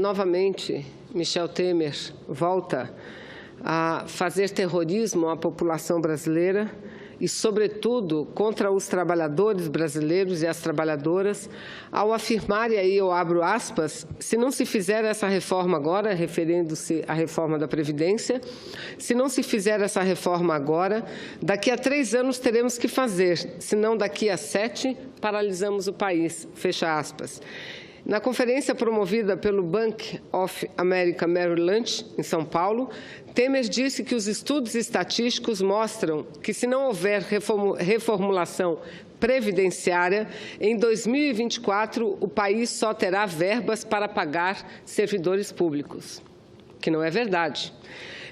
novamente, Michel Temer volta a fazer terrorismo à população brasileira e, sobretudo, contra os trabalhadores brasileiros e as trabalhadoras, ao afirmar, e aí eu abro aspas, se não se fizer essa reforma agora, referindo-se à reforma da Previdência, se não se fizer essa reforma agora, daqui a 3 anos teremos que fazer, senão daqui a 7 paralisamos o país, fecha aspas. Na conferência promovida pelo Bank of America Merrill Lynch, em São Paulo, Temer disse que os estudos estatísticos mostram que, se não houver reformulação previdenciária, em 2024 o país só terá verbas para pagar servidores públicos, que não é verdade.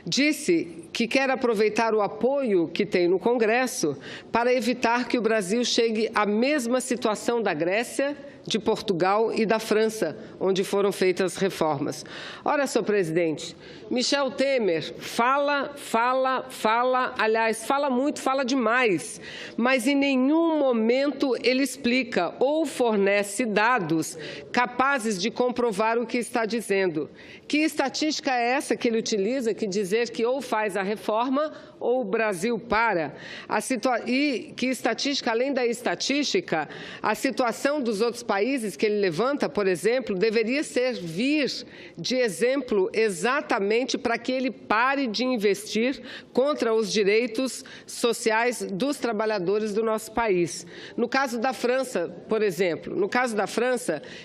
Disse que quer aproveitar o apoio que tem no Congresso para evitar que o Brasil chegue à mesma situação da Grécia, de Portugal e da França, onde foram feitas reformas. Ora, senhor presidente, Michel Temer aliás, fala muito, fala demais, mas em nenhum momento ele explica ou fornece dados capazes de comprovar o que está dizendo. Que estatística é essa que ele utiliza, que dizer que ou faz a reforma ou o Brasil para? E que estatística, além da estatística, a situação dos outros países que ele levanta, por exemplo, deveria servir de exemplo exatamente para que ele pare de investir contra os direitos sociais dos trabalhadores do nosso país. No caso da França, por exemplo,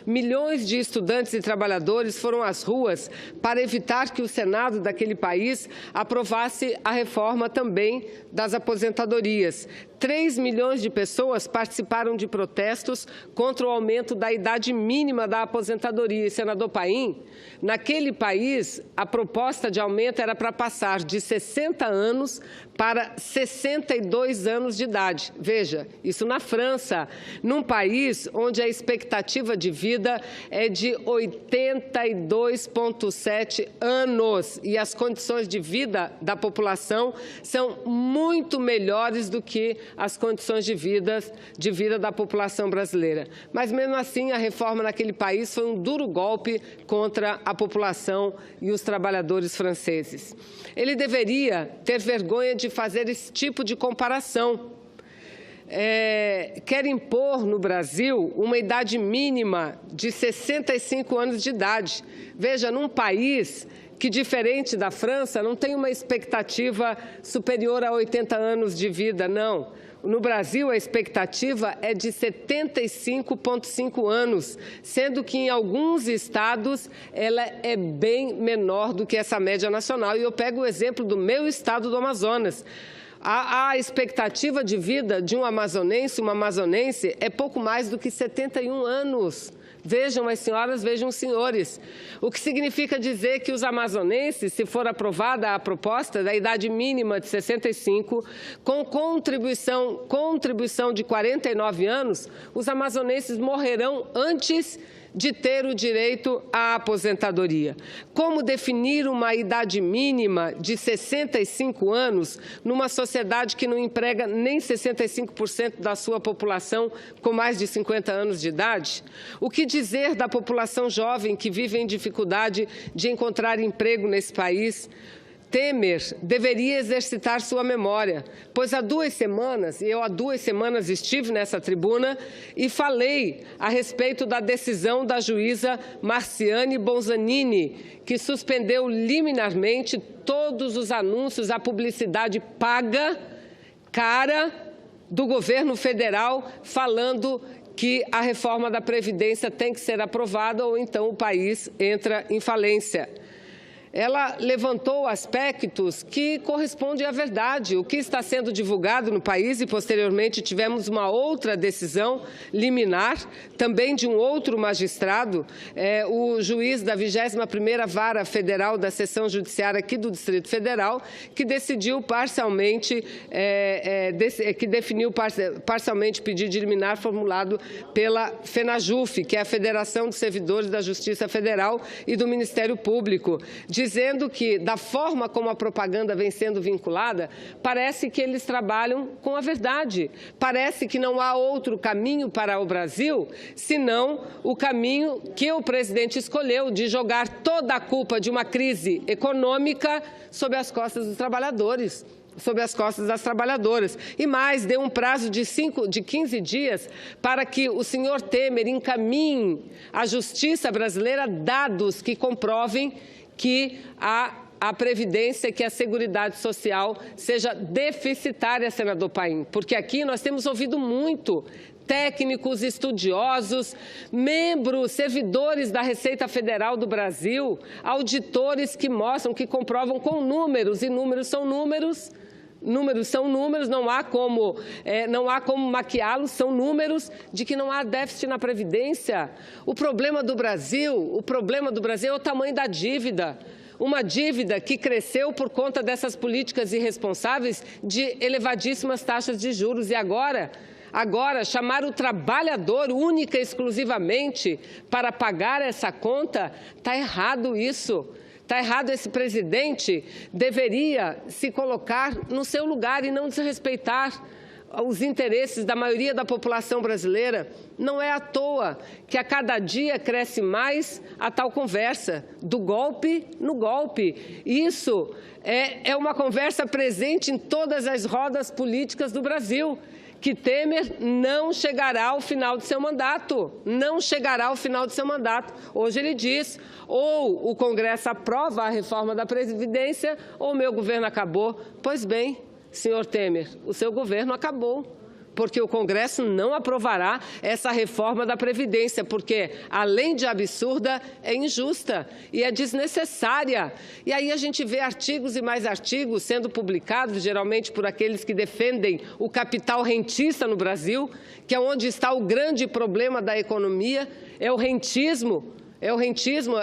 milhões de estudantes e trabalhadores foram às ruas para evitar que o Senado daquele país aprovasse a reforma também das aposentadorias. 3 milhões de pessoas participaram de protestos contra o aumento da idade mínima da aposentadoria. E, senador Paim, naquele país, a proposta de aumento era para passar de 60 anos para 62 anos de idade. Veja, isso na França, num país onde a expectativa de vida é de 82,7 anos e as condições de vida da população são muito melhores do que as condições de vida da população brasileira. Mas, mesmo assim, a reforma naquele país foi um duro golpe contra a população e os trabalhadores franceses. Ele deveria ter vergonha de fazer esse tipo de comparação. Quer impor no Brasil uma idade mínima de 65 anos de idade. Veja, num país que, diferente da França, não tem uma expectativa superior a 80 anos de vida, não. No Brasil, a expectativa é de 75,5 anos, sendo que em alguns estados ela é bem menor do que essa média nacional. E eu pego o exemplo do meu estado do Amazonas. A expectativa de vida de um amazonense, uma amazonense, é pouco mais do que 71 anos. Vejam as senhoras, vejam os senhores. O que significa dizer que os amazonenses, se for aprovada a proposta da idade mínima de 65, com contribuição de 49 anos, os amazonenses morrerão antes de ter o direito à aposentadoria. Como definir uma idade mínima de 65 anos numa sociedade que não emprega nem 65% da sua população com mais de 50 anos de idade? O que dizer da população jovem que vive em dificuldade de encontrar emprego nesse país? Temer deveria exercitar sua memória, pois há 2 semanas, e eu há 2 semanas estive nessa tribuna e falei a respeito da decisão da juíza Marciane Bonzanini, que suspendeu liminarmente todos os anúncios, a publicidade paga, cara, do governo federal, falando que a reforma da Previdência tem que ser aprovada ou então o país entra em falência. Ela levantou aspectos que correspondem à verdade. O que está sendo divulgado no país, e posteriormente tivemos uma outra decisão liminar, também de um outro magistrado, o juiz da 21ª Vara Federal da Seção Judiciária aqui do Distrito Federal, que decidiu parcialmente, definiu parcialmente pedido de liminar formulado pela FENAJUF, que é a Federação dos Servidores da Justiça Federal e do Ministério Público, dizendo que, da forma como a propaganda vem sendo vinculada, parece que eles trabalham com a verdade. Parece que não há outro caminho para o Brasil, senão o caminho que o presidente escolheu, de jogar toda a culpa de uma crise econômica sobre as costas dos trabalhadores, sobre as costas das trabalhadoras. E mais, deu um prazo de 15 dias para que o senhor Temer encaminhe à justiça brasileira dados que comprovem que a Previdência, que a Seguridade Social seja deficitária, senador Paim. Porque aqui nós temos ouvido muito técnicos, estudiosos, membros, servidores da Receita Federal do Brasil, auditores que mostram, que comprovam com números, e números são números. Números são números, não há como maquiá-los, são números de que não há déficit na Previdência. O problema do Brasil é o tamanho da dívida. Uma dívida que cresceu por conta dessas políticas irresponsáveis de elevadíssimas taxas de juros. E agora, chamar o trabalhador única e exclusivamente para pagar essa conta, está errado isso. Está errado. Esse presidente deveria se colocar no seu lugar e não desrespeitar os interesses da maioria da população brasileira. Não é à toa que a cada dia cresce mais a tal conversa do golpe no golpe. Isso é uma conversa presente em todas as rodas políticas do Brasil, que Temer não chegará ao final de seu mandato, não chegará ao final de seu mandato. Hoje ele diz, ou o Congresso aprova a reforma da Previdência, ou o meu governo acabou. Pois bem, senhor Temer, o seu governo acabou, porque o Congresso não aprovará essa reforma da Previdência, porque, além de absurda, é injusta e é desnecessária. E aí a gente vê artigos e mais artigos sendo publicados, geralmente por aqueles que defendem o capital rentista no Brasil, que é onde está o grande problema da economia, é o rentismo.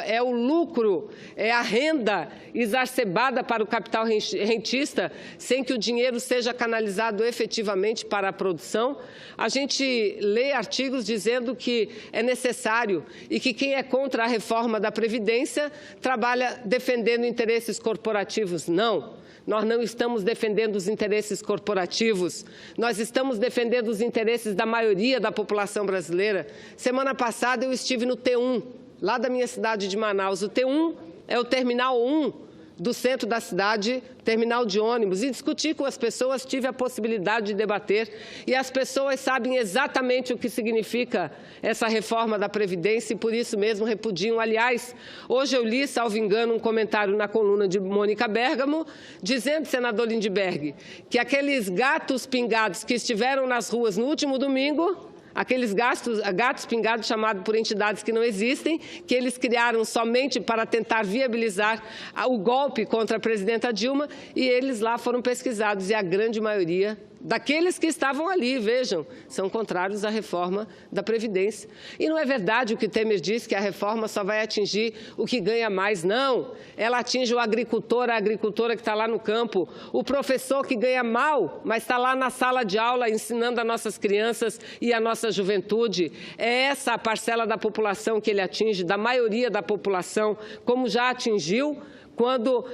É o lucro, é a renda exacerbada para o capital rentista, sem que o dinheiro seja canalizado efetivamente para a produção. A gente lê artigos dizendo que é necessário e que quem é contra a reforma da Previdência trabalha defendendo interesses corporativos. Não. Nós não estamos defendendo os interesses corporativos, nós estamos defendendo os interesses da maioria da população brasileira. Semana passada eu estive no T1, lá da minha cidade de Manaus. O T1 é o terminal 1 do centro da cidade, terminal de ônibus, e discuti com as pessoas, tive a possibilidade de debater, e as pessoas sabem exatamente o que significa essa reforma da Previdência e por isso mesmo repudiam. Aliás, hoje eu li, salvo engano, um comentário na coluna de Mônica Bergamo, dizendo, senador Lindbergh, que aqueles gatos pingados que estiveram nas ruas no último domingo, aqueles gatos pingados chamados por entidades que não existem, que eles criaram somente para tentar viabilizar o golpe contra a presidenta Dilma, e eles lá foram pesquisados, e a grande maioria daqueles que estavam ali, vejam, são contrários à reforma da Previdência. E não é verdade o que Temer diz, que a reforma só vai atingir o que ganha mais. Não, ela atinge o agricultor, a agricultora que está lá no campo, o professor que ganha mal, mas está lá na sala de aula ensinando as nossas crianças e a nossa juventude. É essa a parcela da população que ele atinge, da maioria da população, como já atingiu quando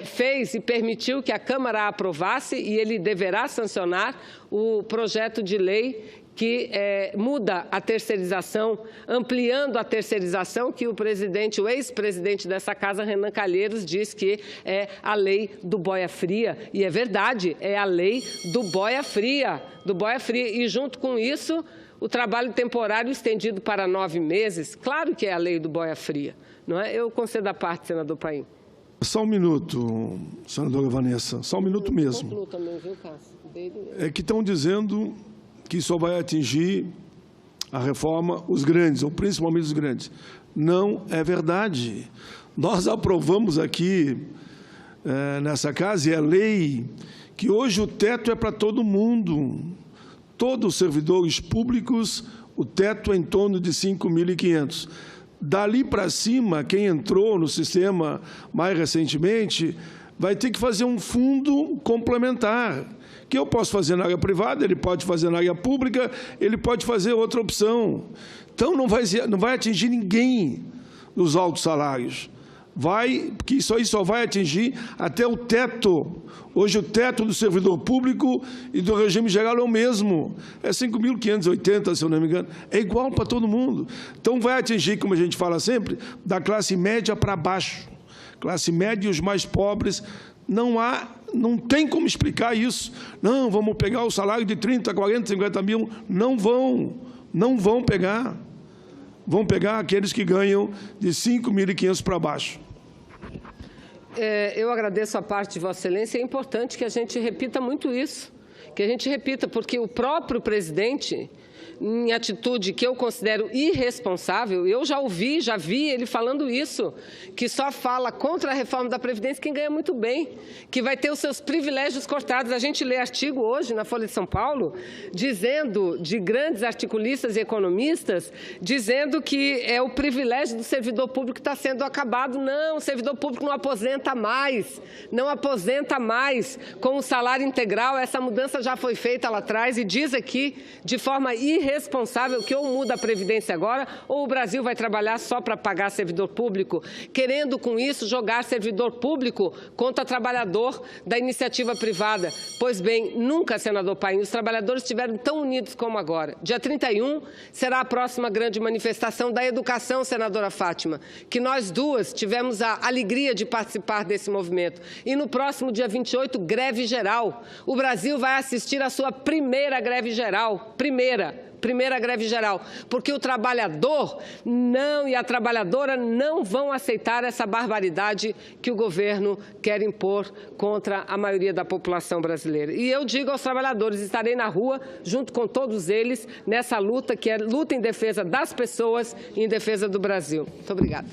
fez e permitiu que a Câmara aprovasse, e ele deverá sancionar o projeto de lei que muda a terceirização, ampliando a terceirização, que o ex-presidente dessa casa, Renan Calheiros, diz que é a lei do boia fria. E é verdade, é a lei do boia fria, E junto com isso, o trabalho temporário estendido para 9 meses, claro que é a lei do boia fria. Não é? Eu concedo a parte, senador Paim. Só um minuto, senadora Vanessa, só um minuto mesmo. Também, viu, Cássio? É que estão dizendo que só vai atingir a reforma os grandes, ou principalmente os grandes. Não é verdade. Nós aprovamos aqui, nessa casa, e é lei, que hoje o teto é para todo mundo. Todos os servidores públicos, o teto é em torno de 5.500. Dali para cima, quem entrou no sistema mais recentemente vai ter que fazer um fundo complementar, que eu posso fazer na área privada, ele pode fazer na área pública, ele pode fazer outra opção. Então, não vai atingir ninguém nos altos salários. porque isso aí só vai atingir até o teto. Hoje o teto do servidor público e do regime geral é o mesmo, é 5.580, se eu não me engano, é igual para todo mundo. Então vai atingir, como a gente fala sempre, da classe média para baixo. Classe média e os mais pobres, não tem como explicar isso. Não, vamos pegar o salário de 30, 40, 50 mil, não vão pegar. Vão pegar aqueles que ganham de 5.500 para baixo. Eu agradeço a parte de Vossa Excelência. É importante que a gente repita muito isso, porque o próprio presidente, em atitude que eu considero irresponsável, eu já vi ele falando isso, que só fala contra a reforma da Previdência quem ganha muito bem, que vai ter os seus privilégios cortados. A gente lê artigo hoje na Folha de São Paulo, dizendo, de grandes articulistas e economistas, dizendo que é o privilégio do servidor público que está sendo acabado. Não, o servidor público não aposenta mais com o salário integral. Essa mudança já foi feita lá atrás e diz aqui, de forma irresponsável, que ou muda a Previdência agora ou o Brasil vai trabalhar só para pagar servidor público, querendo com isso jogar servidor público contra trabalhador da iniciativa privada. Pois bem, nunca, senador Paim, os trabalhadores estiveram tão unidos como agora. Dia 31 será a próxima grande manifestação da educação, senadora Fátima, que nós duas tivemos a alegria de participar desse movimento. E no próximo dia 28, greve geral. O Brasil vai assistir à sua primeira greve geral, primeira greve geral, porque o trabalhador e a trabalhadora não vão aceitar essa barbaridade que o governo quer impor contra a maioria da população brasileira. E eu digo aos trabalhadores, estarei na rua junto com todos eles nessa luta, que é luta em defesa das pessoas e em defesa do Brasil. Muito obrigada.